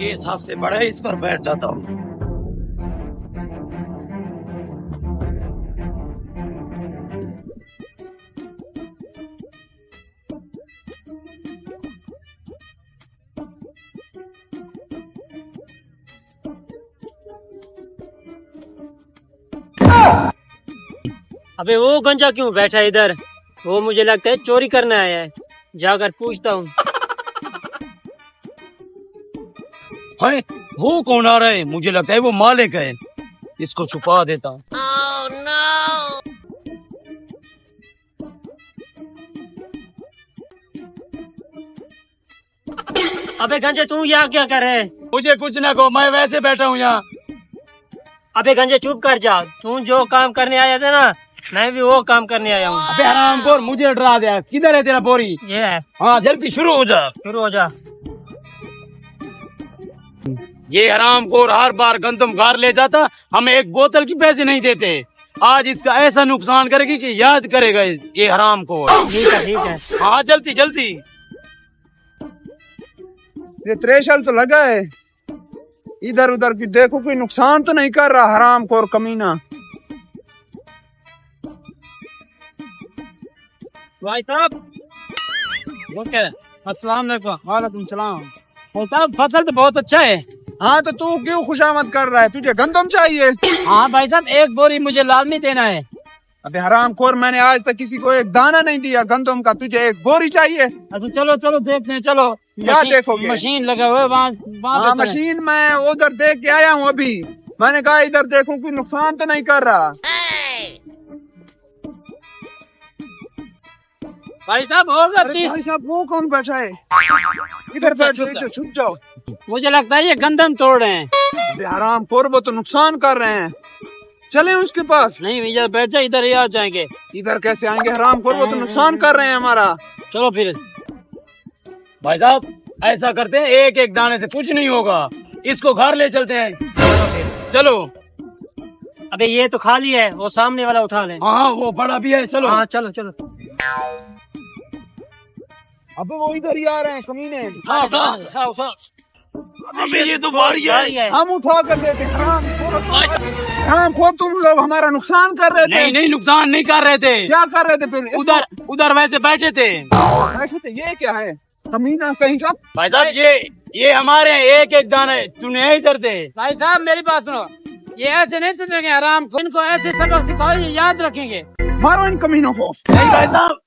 ये सबसे बड़ा है, इस पर बैठ जाता हूँ। अबे वो गंजा क्यों बैठा है इधर? वो मुझे लगता है चोरी करने आया है, जाकर पूछता हूँ। है वो कौन आ रहा है? मुझे लगता है वो मालिक है, इसको छुपा देता हूँ। Oh no! अबे गंजे तू यहाँ क्या कर रहे है? मुझे कुछ ना कहो, मैं वैसे बैठा हूँ यहाँ। अबे गंजे चुप कर जा, तू जो काम करने आया था ना, मैं भी वो काम करने आया हूँ। अबे हरामखोर, मुझे डरा दिया। किधर है तेरा बोरी? ये है, हाँ जल्दी शुरू हो जा। शुरू हो जा। ये हरामखोर हर बार गंदम घर ले जाता, हमें एक बोतल की पैसे नहीं देते। आज इसका ऐसा नुकसान करेगी कि याद करेगा ये हरामखोर। ठीक है ठीक है। हाँ जल्दी जल्दी। ये त्रेशल तो लगा है, इधर उधर की देखो, कोई नुकसान तो नहीं कर रहा हरामखोर कमीना। भाई साहब, वो क्या? अस्सलाम वालेकुम। वालेकुम सलाम। भाई साहब फसल तो बहुत अच्छा है। हाँ तो तू क्यों खुशामद कर रहा है? तुझे गंदम चाहिए? हाँ भाई साहब, एक बोरी मुझे लाजमी देना है। अबे हरामखोर, मैंने आज तक किसी को एक दाना नहीं दिया गंदम का, तुझे एक बोरी चाहिए? अच्छा चलो चलो देखते हैं, चलो। क्या देखोगे? मशीन लगा हुआ है वहाँ हाँ मशीन मैं उधर देख के आया हूँ अभी। मैंने कहा इधर देखूं कोई नुकसान तो नहीं कर रहा। भाई साहब होगा। अरे भाई साहब वो कौन बैठा है? इधर बैठ जाओ, छुप जाओ। मुझे लगता है ये गंदम तोड़ रहे हैं। अबे हरामखोर, वो तो नुकसान कर रहे हैं, चले उसके पास। नहीं भैया बैठ जा, इधर ही आ जाएंगे। इधर कैसे आएंगे हरामखोर, वो तो नुकसान कर रहे हैं हमारा। चलो फिर भाई साहब ऐसा करते हैं, एक एक दाने से कुछ नहीं होगा, इसको घर ले चलते हैं। चलो। अबे ये तो खाली है, वो सामने वाला उठा ले। हाँ वो बड़ा भी है, चलो। हाँ चलो चलो। अबे वो इधर ही आ रहे हैं कमीने। अबे ये तो भारी है। हम उठा कर देते हैं। हरामखोर, तुम लोग हमारा नुकसान कर रहे थे। नहीं नहीं, नुकसान नहीं कर रहे थे। क्या कर रहे थे फिर? उधर उधर वैसे बैठे थे। ऐसे थे, ये क्या है? कमीना कहीं का। भाई साहब ये हमारे हैं, एक एक दाने चुने इधर थे। भाई साहब मेरी बात सुनो, ये ऐसे नहीं सुनेंगे आराम को, इनको ऐसे सबक सिखाओ, ये याद रखेंगे। मारो इन कमीनों को। नहीं भाई साहब।